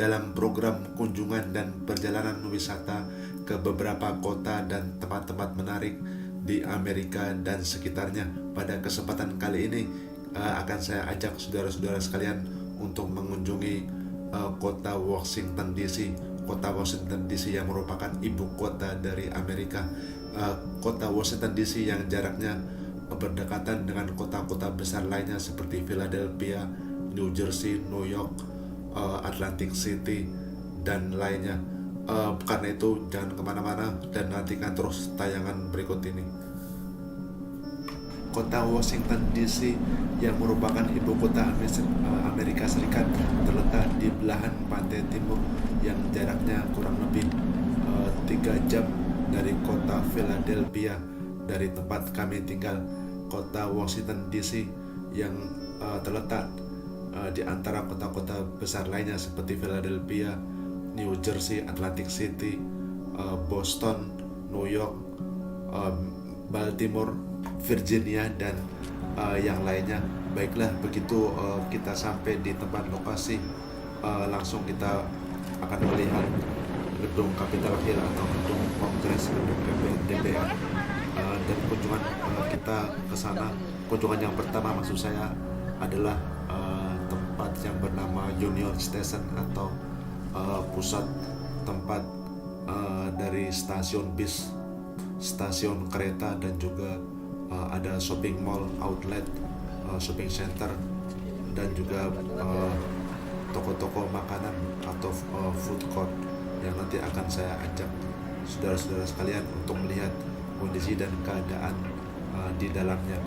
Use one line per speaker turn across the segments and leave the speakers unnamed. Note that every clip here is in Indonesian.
dalam program kunjungan dan perjalanan wisata ke beberapa kota dan tempat-tempat menarik di Amerika dan sekitarnya. Pada kesempatan kali ini akan saya ajak saudara-saudara sekalian untuk mengunjungi kota Washington DC. Kota Washington DC yang merupakan ibu kota dari Amerika. Kota Washington DC yang jaraknya berdekatan dengan kota-kota besar lainnya seperti Philadelphia, New Jersey, New York, Atlantic City, dan lainnya. Karena itu jangan kemana-mana dan nantikan terus tayangan berikut ini. Kota Washington DC yang merupakan ibu kota Amerika Serikat terletak di belahan pantai timur yang jaraknya kurang lebih 3 jam dari kota Philadelphia, dari tempat kami tinggal. Kota Washington DC yang terletak di antara kota-kota besar lainnya seperti Philadelphia, New Jersey, Atlantic City, Boston, New York, Baltimore, Virginia, dan yang lainnya. Baiklah, begitu kita sampai di tempat lokasi, langsung kita akan melihat gedung Capitol Hill atau gedung Kongres, gedung DPR. Dan kunjungan kita ke sana, kunjungan yang pertama maksud saya adalah tempat yang bernama Union Station atau pusat tempat dari stasiun bis, stasiun kereta, dan juga ada shopping mall, outlet, shopping center, dan juga toko-toko makanan atau food court yang nanti akan saya ajak saudara-saudara sekalian untuk melihat kondisi dan keadaan di dalamnya.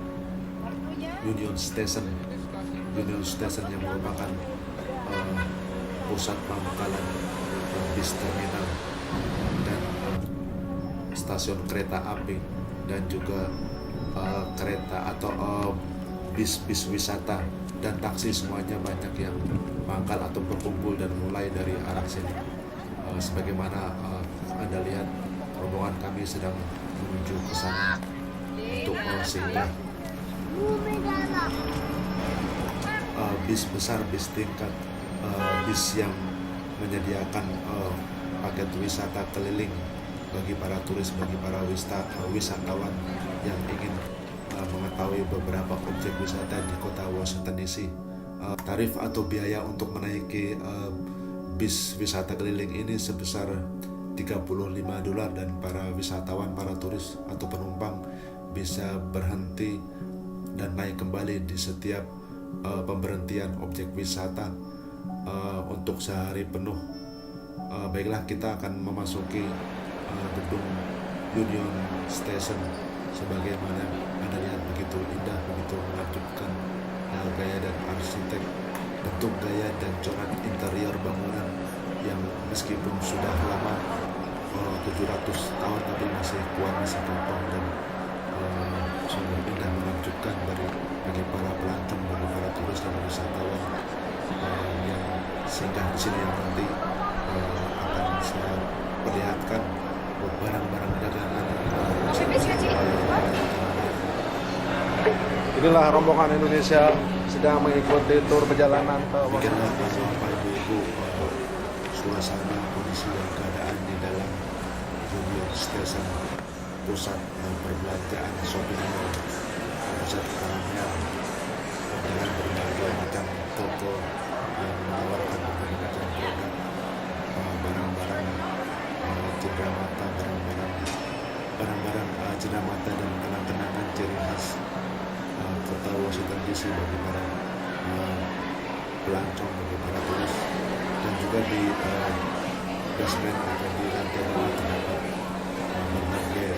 Union Station yang merupakan pusat pangkalan bis terminal dan stasiun kereta api, dan juga kereta atau bis wisata dan taksi, semuanya banyak yang mangkal atau berkumpul dan mulai dari arah sini. Sebagaimana Anda lihat, rombongan kami sedang menuju ke sana untuk singgah. Bis besar, bis tingkat, bis yang menyediakan paket wisata keliling bagi para turis, bagi para wisatawan yang ingin mengetahui beberapa objek wisata di kota Washington DC. Tarif atau biaya untuk menaiki bis wisata keliling ini sebesar $35, dan para wisatawan, para turis atau penumpang bisa berhenti dan naik kembali di setiap pemberhentian objek wisata untuk sehari penuh. Baiklah, kita akan memasuki gedung Union Station. Sebagaimana Anda lihat, begitu indah, begitu menakjubkan gaya dan arsitek, bentuk gaya dan corak interior bangunan yang meskipun sudah lama 700 tahun tapi masih kuat, masih kokoh, dan sungguh indah, menakjubkan bagi para pelancong, bagi para turis dan wisatawan yang singgah di sini, yang nanti akan saya perlihatkan barang-barang dagangan.
Inilah rombongan Indonesia sedang mengikuti tur perjalanan ke
Washington DC. Ibu-ibu, suasana, kondisi dan keadaan di dalam Union Station, pusat perbelanjaan, shopping mall, pusat keramaian dengan berbagai macam toko yang menawarkan berbagai macam produk, barang-barang cendera mata, barang-barang cendera mata dan kenang-kenangan ciri khas kota Washington DC bagi para pelancong, bagi para turis. Dan juga di basement atau di lantai bawah terdapat berbagai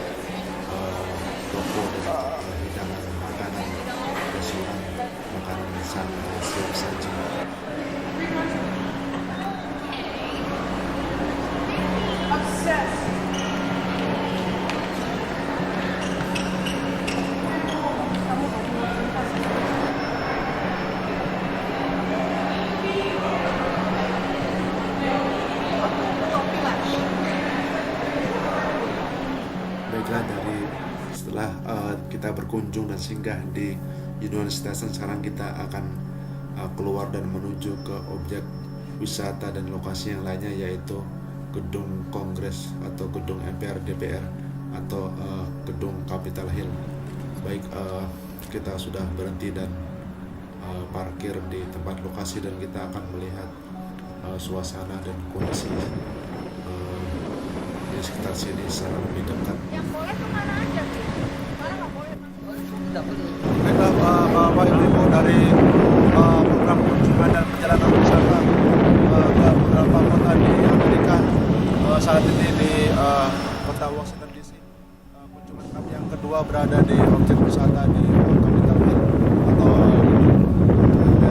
toko dan hidangan makanan, restoran, makanan siap saji. Setelah kita berkunjung dan singgah di Union Station, sekarang kita akan keluar dan menuju ke objek wisata dan lokasi yang lainnya, yaitu gedung Kongres atau gedung MPR DPR atau gedung Capitol Hill. Baik, kita sudah berhenti dan parkir di tempat lokasi dan kita akan melihat suasana dan kondisi di sekitar sini secara lebih dekat.
Yang boleh kemana aja sih? Mana nggak boleh?
Baiklah Bapak Ibu dari program kunjungan dan perjalanan wisata ke beberapa kota di Amerika, saat ini di kota Washington DC. Kunjungan kami yang kedua berada di objek wisata di Capitol Hill atau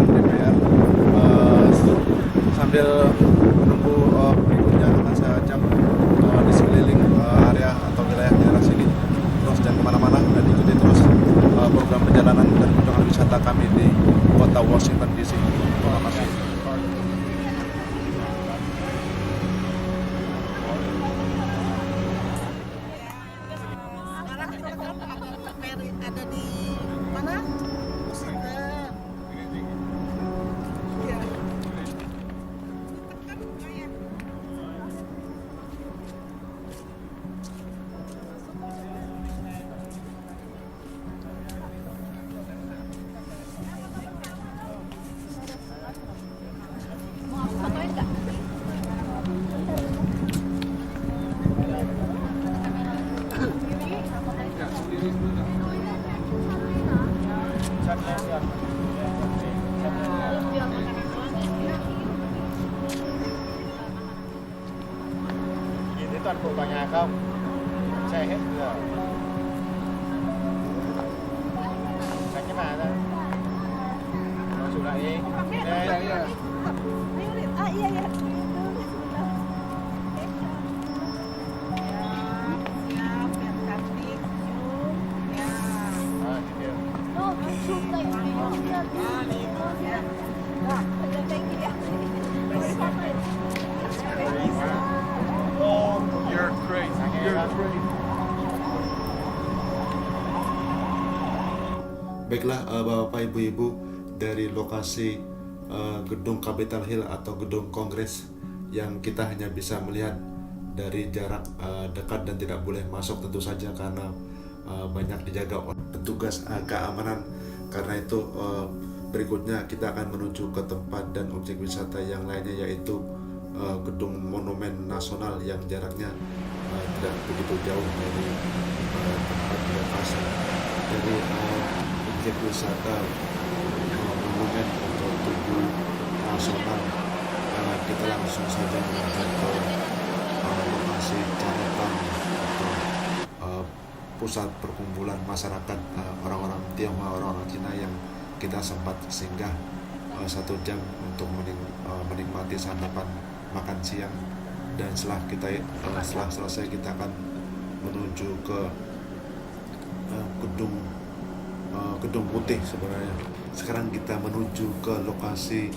DPR. Sambil menunggu berikutnya akan saya ajak di sekeliling area atau wilayah daerah sini. Terus jangan kemana-mana dan ikuti terus program perjalanan dan kunjungan wisata kami di kota Washington DC. Terima kasih.
Ada di mana? Washington. Iya.
Mau aku fotoin nggak?
Nhìn thấy toàn bộ tòa nhà không? Xe hết rồi. Tránh cái mà ra. Nó chụp lại đi. Đây.
Ayo lihat. Ah iya ya. Siap, biar cantik. Ya.
Rồi, kìa.
No, shoot like video. Nah, kayak gini ya.
Oh, you're crazy. You're crazy.
Baiklah, Bapak Ibu-Ibu, dari lokasi gedung Capitol Hill atau gedung Kongres yang kita hanya bisa melihat dari jarak dekat dan tidak boleh masuk tentu saja karena banyak dijaga oleh petugas keamanan. Karena itu berikutnya kita akan menuju ke tempat dan objek wisata yang lainnya, yaitu gedung Monumen Nasional yang jaraknya tidak begitu jauh dari tempat lokasi. Dari objek wisata monumen atau tugu nasional, kita langsung saja menuju ke lokasi Chinatown atau pusat perkumpulan masyarakat orang-orang Tionghoa, orang-orang Cina yang kita sempat singgah 1 jam untuk menikmati santapan makan siang, dan setelah selesai kita akan menuju ke gedung putih. Sebenarnya sekarang kita menuju ke lokasi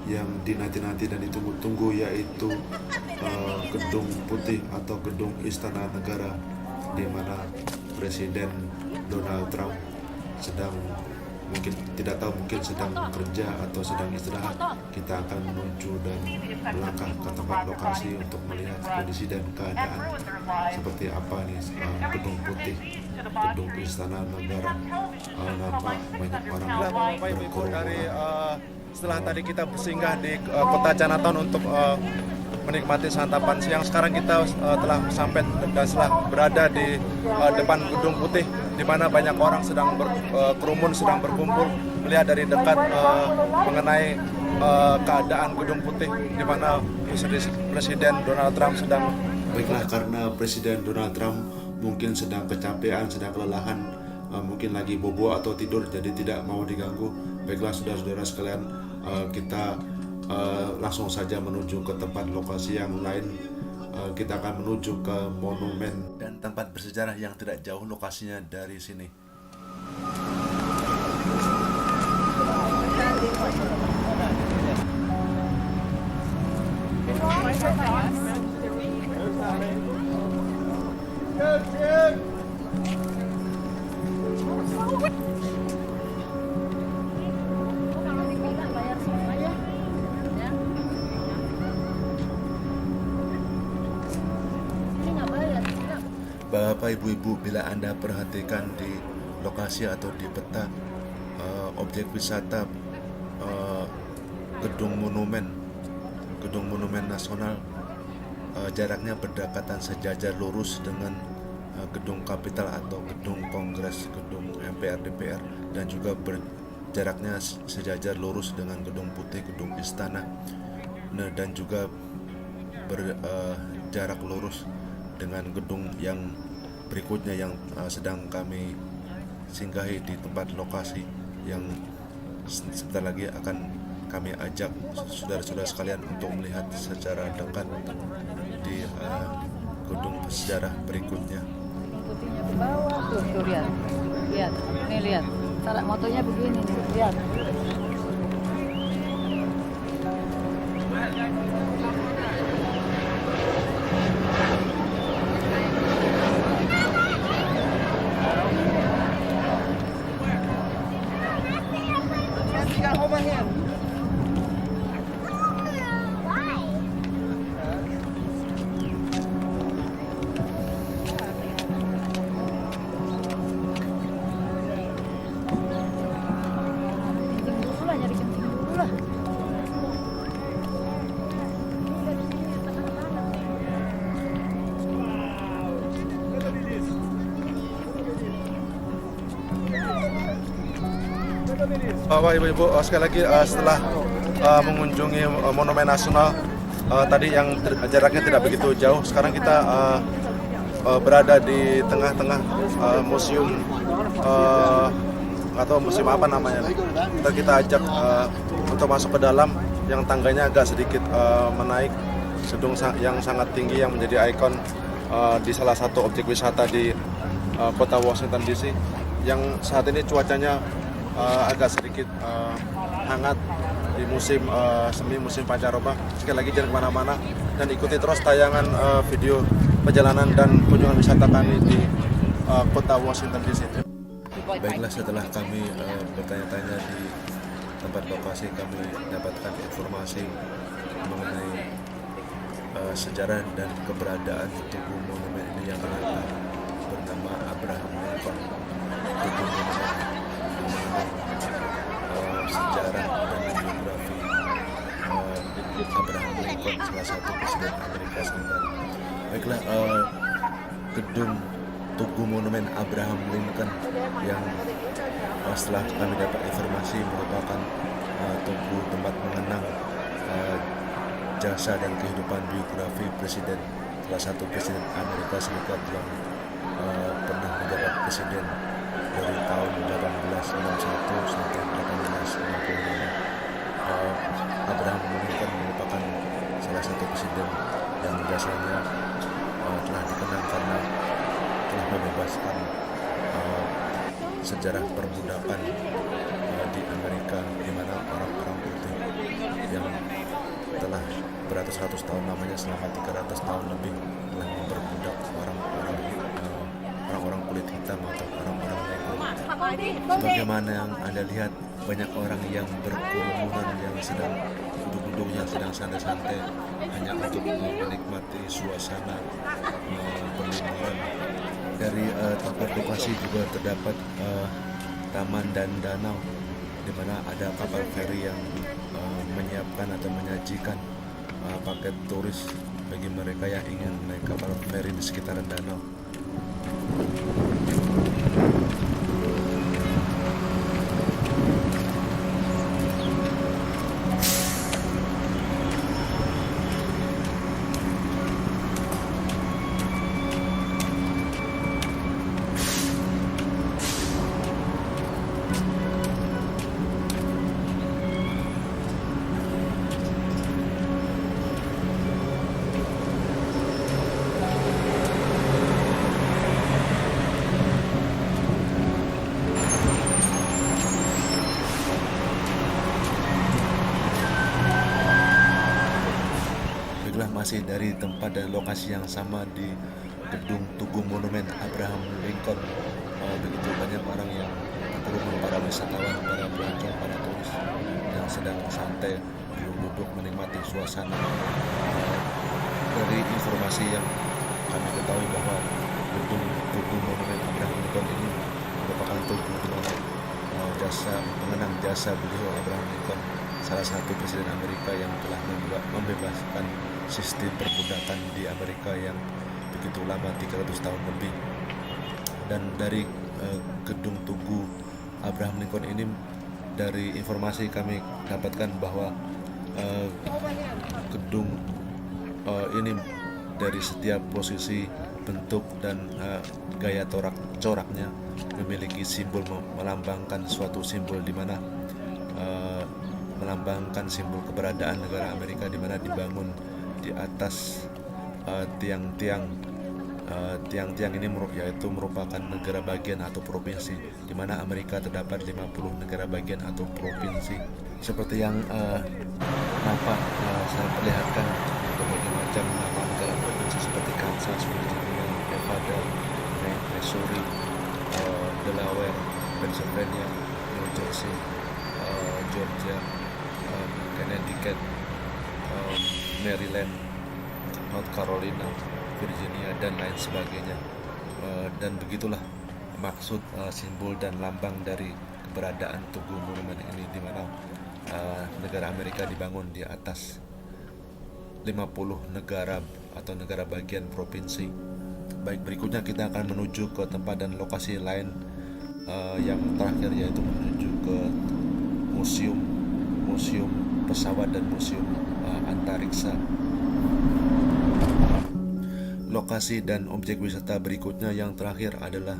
yang dinanti-nanti dan ditunggu-tunggu, yaitu gedung putih atau gedung Istana Negara, di mana Presiden Donald Trump sedang, mungkin tidak tahu, mungkin sedang bekerja atau sedang istirahat. Kita akan menuju dan melangkah ke tempat lokasi untuk melihat kondisi dan keadaan seperti apa nih gedung putih, gedung Istana Negara. Nampak banyak orang
Bapak Ibu
berkerumun.
dari setelah tadi kita bersinggah di kota Chinatown untuk menikmati santapan siang, sekarang kita telah sampai dan setelah berada di depan gedung putih, di mana banyak orang sedang berkerumun, sedang berkumpul melihat dari dekat mengenai keadaan gedung putih, di mana Presiden Donald Trump sedang.
Baiklah, karena Presiden Donald Trump mungkin sedang kecapean, sedang kelelahan, mungkin lagi bobo atau tidur, jadi tidak mau diganggu. Baiklah saudara-saudara sekalian, kita langsung saja menuju ke tempat lokasi yang lain. Kita akan menuju ke monumen dan tempat bersejarah yang tidak jauh lokasinya dari sini.
Kalau dibilang bayar semua ya.
Bapak Ibu-Ibu, bila Anda perhatikan di lokasi atau di peta objek wisata Gedung Monumen Nasional, jaraknya berdekatan sejajar lurus dengan gedung Kapital atau gedung Kongres, gedung MPR DPR, dan juga jaraknya sejajar lurus dengan gedung Putih, gedung Istana, dan juga berjarak lurus dengan gedung yang berikutnya yang sedang kami singgahi di tempat lokasi yang sebentar lagi akan kami ajak saudara-saudara sekalian untuk melihat secara dekat di gedung sejarah berikutnya.
Putihnya ke bawah tuh lihat. Lihat, nih lihat. Cara motonya begini nih, lihat. Nyari kencing dulu lah.
Bapak Ibu-Ibu, sekali lagi setelah mengunjungi Monumen Nasional tadi yang jaraknya tidak begitu jauh, sekarang kita berada di tengah-tengah museum atau museum apa namanya. Kita ajak untuk masuk ke dalam, yang tangganya agak sedikit menaik, gedung yang sangat tinggi yang menjadi ikon di salah satu objek wisata di kota Washington DC, yang saat ini cuacanya agak sedikit hangat di musim semi, musim pancaroba. Sekali lagi jangan kemana-mana dan ikuti terus tayangan video perjalanan dan kunjungan wisata kami di kota Washington DC.
Baiklah, setelah kami bertanya-tanya di tempat lokasi, kami dapatkan informasi mengenai sejarah dan keberadaan tugu monumen ini yang bernama Abraham Lincoln. Tugu monumen sejarah dan biografi Abraham Lincoln, salah satu presiden Amerika Serikat. Baiklah, gedung Tugu Monumen Abraham Lincoln yang setelah kami dapat informasi merupakan tugu tempat mengenang jasa dan kehidupan biografi presiden, salah satu presiden Amerika Serikat yang pernah menjabat presiden dari tahun 1861 sampai 1865. Abraham Lincoln merupakan salah satu presiden yang jasanya telah dikenal karena telah membebaskan sejarah perbudakan di Amerika, di mana orang-orang putih yang telah beratus-ratus tahun lamanya, selama 300 tahun lebih, telah memperbudak orang-orang kulit hitam atau orang-orang negro. Sebagaimana yang Anda lihat, banyak orang yang berkerumunan, yang sedang duduk-duduk, yang sedang santai-santai hanya untuk menikmati suasana berliburan. Dari tempat lokasi juga terdapat taman dan danau, di mana ada kapal feri yang menyiapkan atau menyajikan paket turis bagi mereka yang ingin naik kapal feri di sekitaran danau. Masih dari tempat dan lokasi yang sama di gedung Tugu Monumen Abraham Lincoln, begitu banyak orang yang berkerumun, para wisatawan, para pelancong, para turis yang sedang santai duduk menikmati suasana. Dari informasi yang kami ketahui bahwa Tugu Monumen Abraham Lincoln ini merupakan tugu di mana mengenang jasa beliau Abraham Lincoln, salah satu presiden Amerika yang telah membebaskan sistem perbudakan di Amerika yang begitu lama, 300 tahun lebih. Dan dari gedung Tugu Abraham Lincoln ini, dari informasi kami dapatkan bahwa gedung ini dari setiap posisi, bentuk dan gaya coraknya memiliki simbol, melambangkan suatu simbol di mana melambangkan simbol keberadaan negara Amerika, di mana dibangun di atas tiang-tiang ini yaitu merupakan negara bagian atau provinsi, di mana Amerika terdapat 50 negara bagian atau provinsi. Seperti yang nampak saya perlihatkan berbagai macam nama negara provinsi seperti Kansas, Virginia, Nevada, Missouri, Delaware, Pennsylvania, New Jersey, Georgia, Connecticut, Maryland, North Carolina, Virginia, dan lain sebagainya. Dan begitulah maksud, simbol dan lambang dari keberadaan Tugu Monumen ini, di mana negara Amerika dibangun di atas 50 negara atau negara bagian provinsi. Baik, berikutnya kita akan menuju ke tempat dan lokasi lain yang terakhir, yaitu menuju ke museum pesawat dan museum antariksa. Lokasi dan objek wisata berikutnya yang terakhir adalah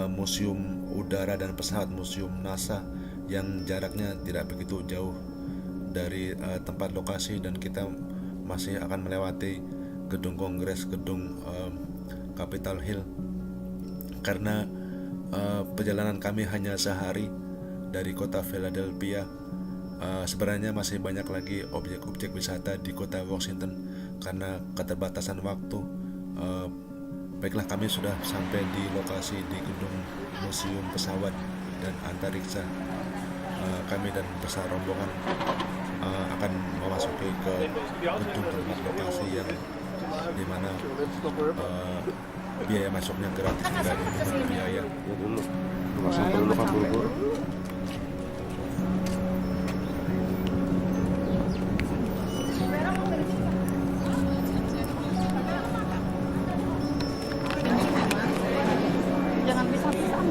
Museum Udara dan Pesawat, Museum NASA, yang jaraknya tidak begitu jauh dari tempat lokasi, dan kita masih akan melewati gedung Kongres, gedung Capitol Hill, karena perjalanan kami hanya sehari dari kota Philadelphia. Sebenarnya masih banyak lagi objek-objek wisata di kota Washington, karena keterbatasan waktu. Baiklah, kami sudah sampai di lokasi di gedung Museum Pesawat dan Antariksa. Kami dan bersama rombongan akan memasuki ke gedung tempat lokasi yang dimana biaya masuknya gratis, tidak dipungut biaya. Langsung dulu kan buru-buru.
Jangan pisah-pisah.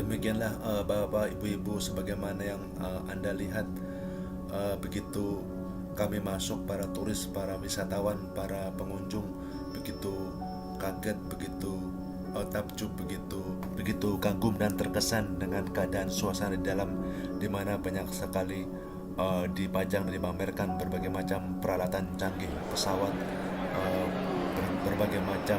Demikianlah Bapak Ibu-Ibu, sebagaimana yang Anda lihat, begitu kami masuk, para turis, para wisatawan, para pengunjung begitu kaget, begitu takjub, begitu kagum dan terkesan dengan keadaan suasana di dalam, di mana banyak sekali dipajang dan dipamerkan berbagai macam peralatan canggih pesawat, berbagai macam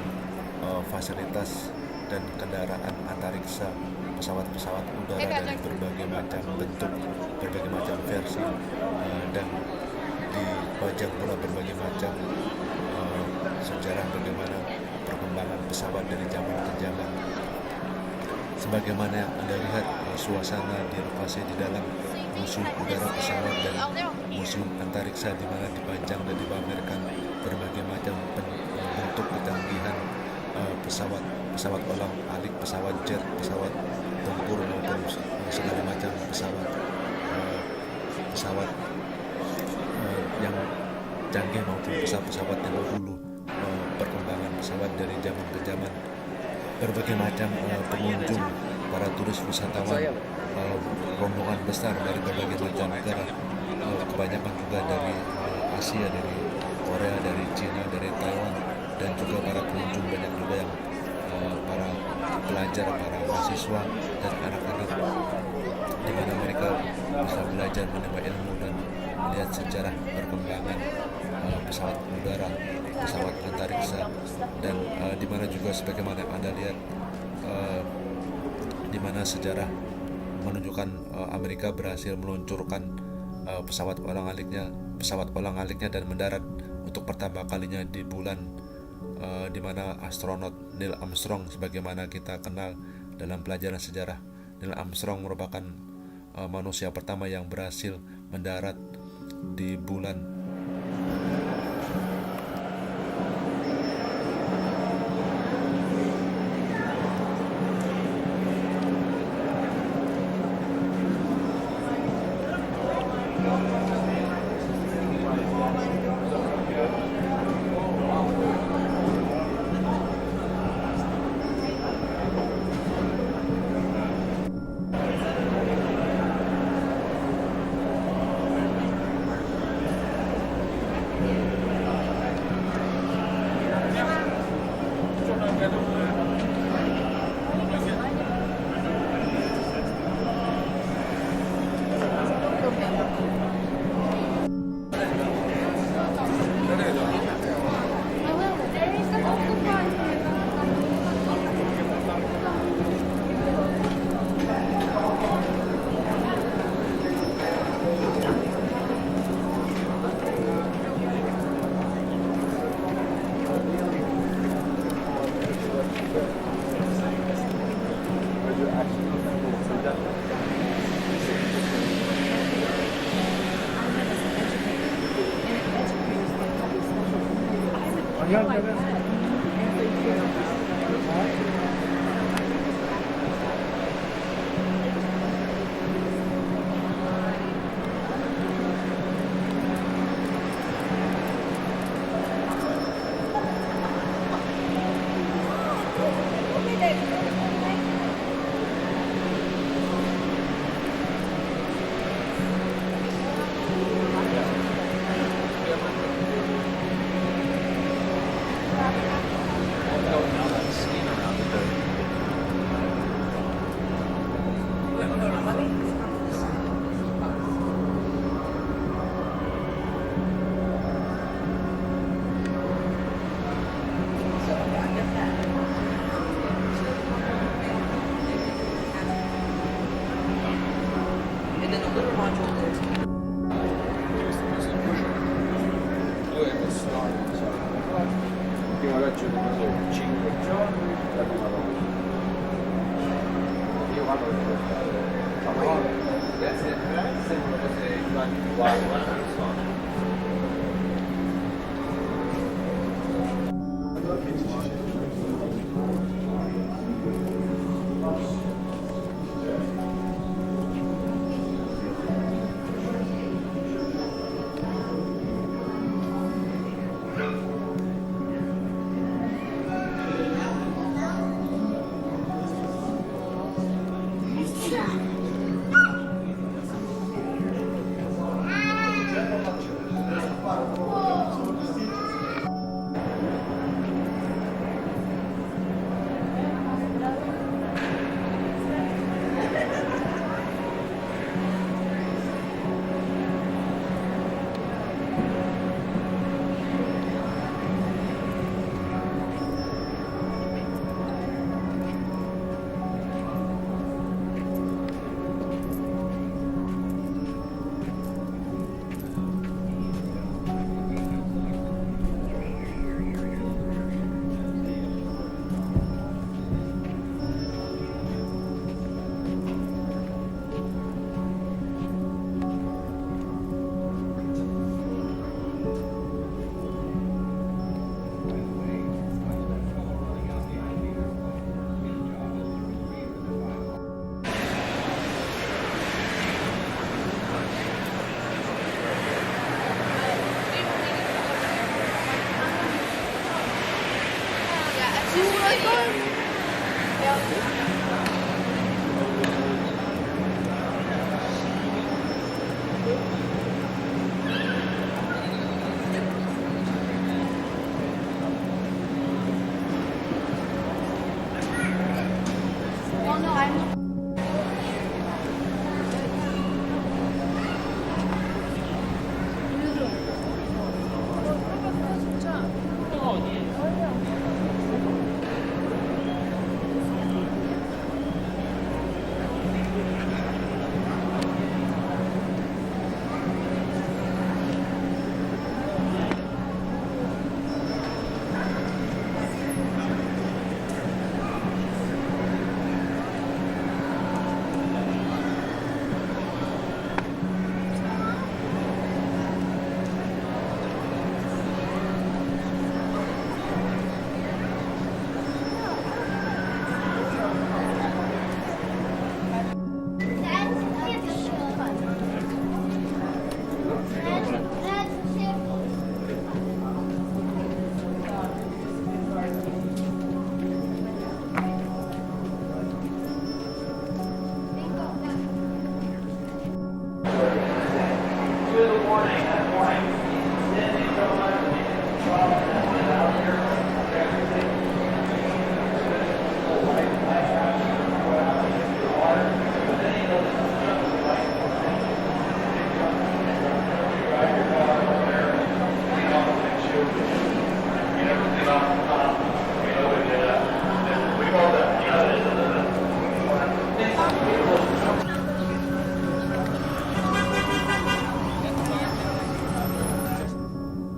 fasilitas dan kendaraan antariksa, pesawat-pesawat udara dari berbagai macam bentuk, berbagai macam versi, dan dipajang pula berbagai macam sejarah bagaimana perkembangan pesawat dari zaman ke zaman. Sebagaimana Anda lihat suasana di lokasi di dalam Museum Udara Pesawat dan Museum Antariksa, di mana dipajang dan dipamerkan berbagai macam bentuk kecanggihan pesawat olang-alik, pesawat jet, pesawat tempur maupun segala macam pesawat yang canggih maupun pesawat yang dulu, perkembangan pesawat dari zaman ke zaman. Berbagai macam pengunjung, para turis wisatawan, rombongan besar dari berbagai macam negara, kebanyakan juga dari Asia, dari Korea, dari Cina, dari Taiwan, dan juga para pengunjung banyak juga yang para pelajar, para mahasiswa dan anak-anak. di mana mereka bisa belajar menimba ilmu dan melihat sejarah perkembangan pesawat udara, pesawat antariksa, dan di mana juga sebagaimana yang Anda lihat di mana sejarah menunjukkan Amerika berhasil meluncurkan pesawat ulang-aliknya dan mendarat untuk pertama kalinya di bulan, di mana astronot Neil Armstrong sebagaimana kita kenal dalam pelajaran sejarah. Neil Armstrong merupakan manusia pertama yang berhasil mendarat di bulan.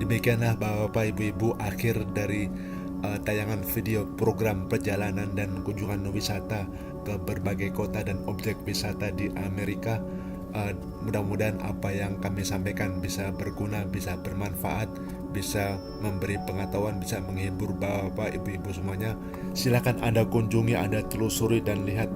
Demikianlah Bapak Ibu-Ibu akhir dari tayangan video program perjalanan dan kunjungan wisata ke berbagai kota dan objek wisata di Amerika. Mudah-mudahan apa yang kami sampaikan bisa berguna, bisa bermanfaat, bisa memberi pengetahuan, bisa menghibur Bapak Ibu-Ibu semuanya. Silakan Anda kunjungi, Anda telusuri dan lihat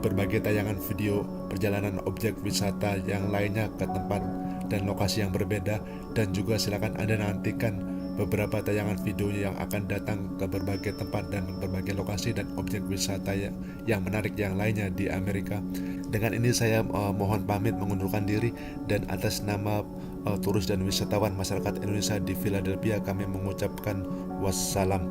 berbagai tayangan video perjalanan objek wisata yang lainnya ke tempat dan lokasi yang berbeda, dan juga silakan Anda nantikan beberapa tayangan video yang akan datang ke berbagai tempat dan berbagai lokasi dan objek wisata yang menarik yang lainnya di Amerika. Dengan ini saya mohon pamit mengundurkan diri, dan atas nama turis dan wisatawan masyarakat Indonesia di Philadelphia kami mengucapkan wassalam.